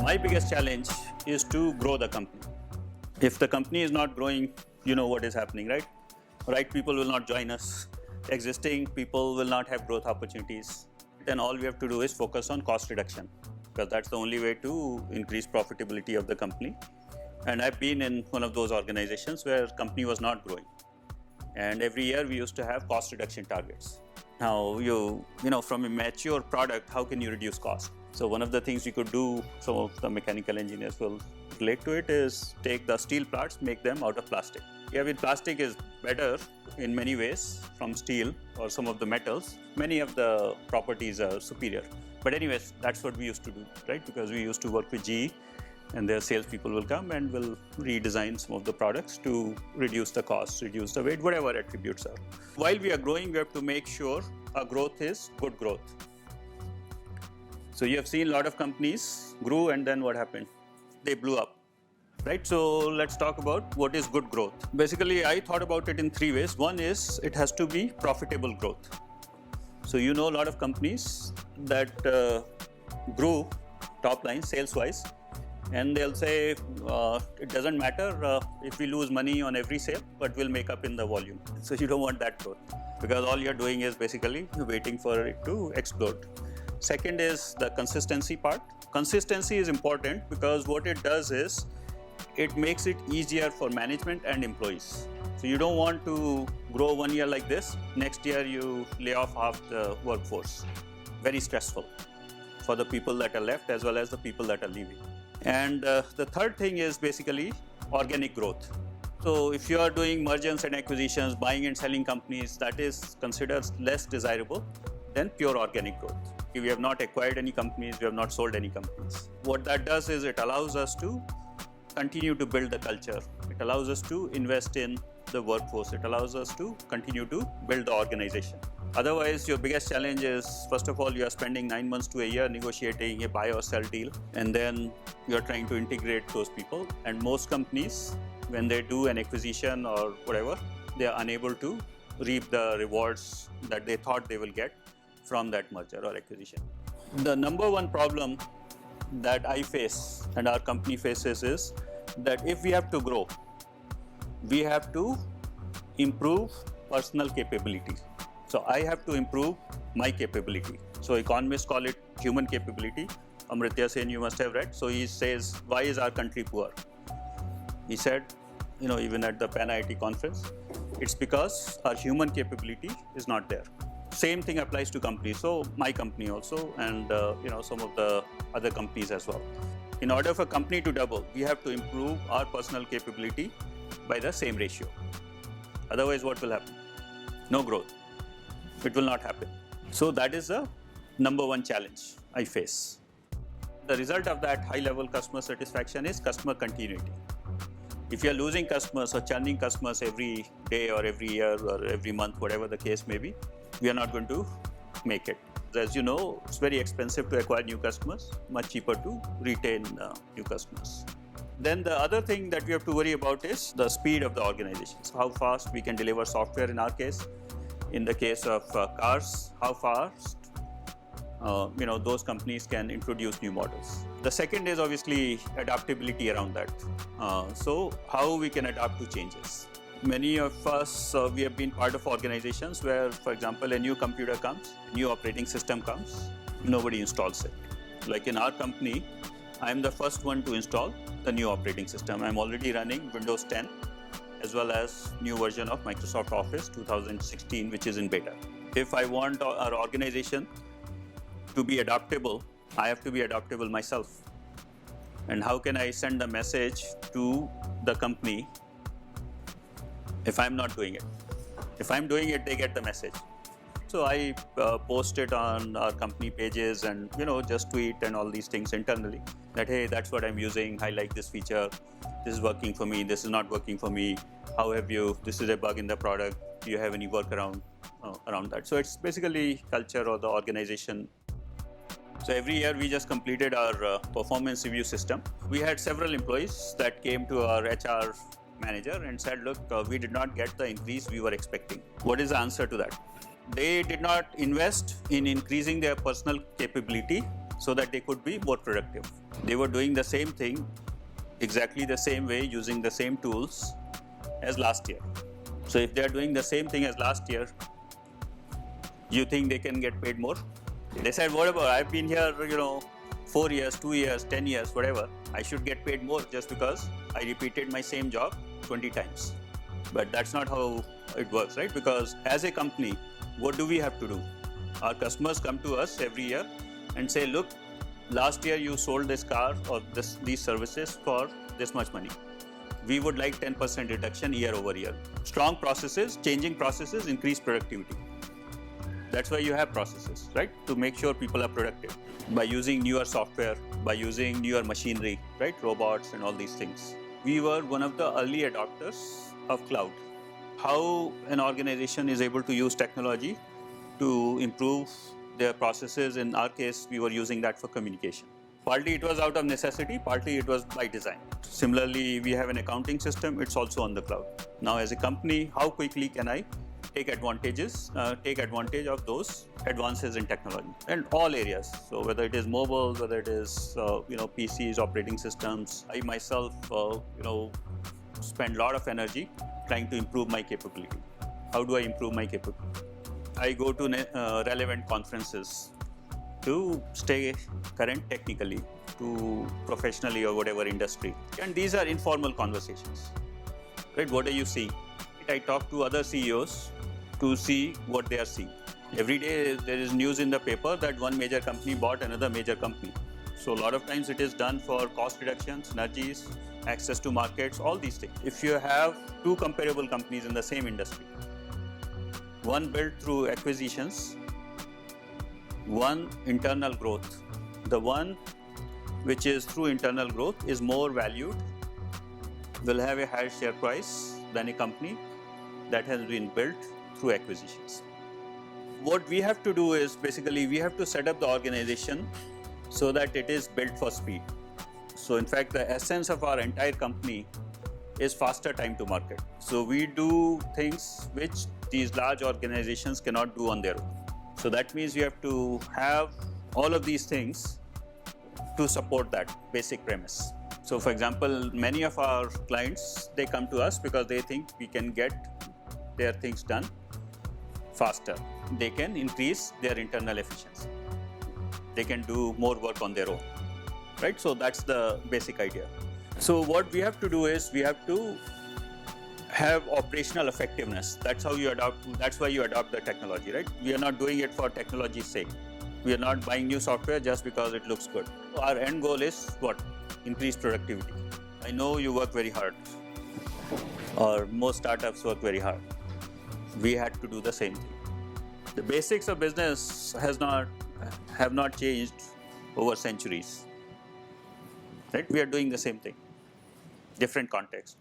My biggest challenge is to grow the company. If the company is not growing, you know what is happening, right? Right people will not join us. Existing people will not have growth opportunities. Then all we have to do is focus on cost reduction, because that's the only way to increase profitability of the company. And I've been in one of those organizations where company was not growing. And every year we used to have cost reduction targets. Now, you know, from a mature product, how can you reduce cost? So one of the things we could do, some of the mechanical engineers will relate to it, is take the steel parts, make them out of plastic. Yeah, with plastic is better in many ways from steel or some of the metals. Many of the properties are superior. But anyways, that's what we used to do, right? Because we used to work with GE, and their salespeople will come and will redesign some of the products to reduce the cost, reduce the weight, whatever attributes are. While we are growing, we have to make sure our growth is good growth. So you have seen a lot of companies grew, and then what happened? They blew up, right? So let's talk about what is good growth. Basically, I thought about it in three ways. One is it has to be profitable growth. So you know a lot of companies that grew top line sales-wise, and they'll say it doesn't matter if we lose money on every sale, but we'll make up in the volume. So you don't want that growth, because all you're doing is basically waiting for it to explode. Second is the consistency part. Consistency is important because what it does is it makes it easier for management and employees. So you don't want to grow 1 year like this, next year you lay off half the workforce. Very stressful for the people that are left as well as the people that are leaving. And the third thing is basically organic growth. So if you are doing mergers and acquisitions, buying and selling companies, that is considered less desirable than pure organic growth. We have not acquired any companies, we have not sold any companies. What that does is it allows us to continue to build the culture. It allows us to invest in the workforce. It allows us to continue to build the organization. Otherwise, your biggest challenge is, first of all, you are spending 9 months to a year negotiating a buy or sell deal, and then you are trying to integrate those people. And most companies, when they do an acquisition or whatever, they are unable to reap the rewards that they thought they will get from that merger or acquisition. The number one problem that I face and our company faces is that if we have to grow, we have to improve personal capability. So I have to improve my capability. So economists call it human capability. Amartya Sen, you must have read. So he says, why is our country poor? He said, you know, even at the Pan IIT conference, it's because our human capability is not there. Same thing applies to companies. So my company also, and you know, some of the other companies as well. In order for a company to double, we have to improve our personal capability by the same ratio. Otherwise, what will happen? No growth. It will not happen. So that is the number one challenge I face. The result of that high-level customer satisfaction is customer continuity. If you are losing customers or churning customers every day or every year or every month, whatever the case may be, we are not going to make it. As you know, it's very expensive to acquire new customers, much cheaper to retain new customers. Then the other thing that we have to worry about is the speed of the organization. So how fast we can deliver software in our case. In the case of cars, how fast you know, those companies can introduce new models. The second is obviously adaptability around that. So how we can adapt to changes. Many of us, we have been part of organizations where, for example, a new computer comes, new operating system comes, nobody installs it. Like in our company, I'm the first one to install the new operating system. I'm already running Windows 10 as well as new version of Microsoft Office 2016, which is in beta. If I want our organization to be adaptable, I have to be adaptable myself. And how can I send a message to the company if I'm not doing it? If I'm doing it, they get the message. So I post it on our company pages and, you know, just tweet and all these things internally that, hey, that's what I'm using. I like this feature. This is working for me. This is not working for me. How have you? This is a bug in the product. Do you have any workaround around that? So it's basically culture or the organization. So every year we just completed our performance review system. We had several employees that came to our HR manager and said, look, we did not get the increase we were expecting. What is the answer to that? They did not invest in increasing their personal capability so that they could be more productive. They were doing the same thing exactly the same way using the same tools as last year. So if they are doing the same thing as last year, you think they can get paid more? They said, whatever, I've been here, 4 years, 2 years, 10 years, whatever. I should get paid more just because I repeated my same job 20 times. But that's not how it works, right? Because as a company, what do we have to do? Our customers come to us every year and say, look, last year you sold this car or these services for this much money. We would like 10% reduction year over year. Strong processes, changing processes, increase productivity. That's why you have processes, right? To make sure people are productive by using newer software, by using newer machinery, right? Robots and all these things. We were one of the early adopters of cloud. How an organization is able to use technology to improve their processes. In our case, we were using that for communication. Partly it was out of necessity, partly it was by design. Similarly, we have an accounting system, it's also on the cloud. Now as a company, how quickly can I take advantage of those advances in technology and all areas. So whether it is mobile, whether it is PCs, operating systems, I myself spend a lot of energy trying to improve my capability. How do I improve my capability? I go to relevant conferences to stay current technically, to professionally or whatever industry. And these are informal conversations. Right? What are you seeing? I talk to other CEOs to see what they are seeing. Every day there is news in the paper that one major company bought another major company. So a lot of times it is done for cost reductions, synergies, access to markets, all these things. If you have two comparable companies in the same industry, one built through acquisitions, one internal growth, the one which is through internal growth is more valued, will have a higher share price than a company that has been built through acquisitions. What we have to do is basically we have to set up the organization so that it is built for speed. So in fact, the essence of our entire company is faster time to market. So we do things which these large organizations cannot do on their own. So that means we have to have all of these things to support that basic premise. So for example, many of our clients, they come to us because they think we can get their things done faster. They can increase their internal efficiency. They can do more work on their own, right? So that's the basic idea. So what we have to do is we have to have operational effectiveness. That's how you adopt, that's why you adopt the technology, right? We are not doing it for technology's sake. We are not buying new software just because it looks good. Our end goal is what? Increase productivity. I know you work very hard, or most startups work very hard. We had to do the same thing. The basics of business have not changed over centuries. Right? We are doing the same thing, different context.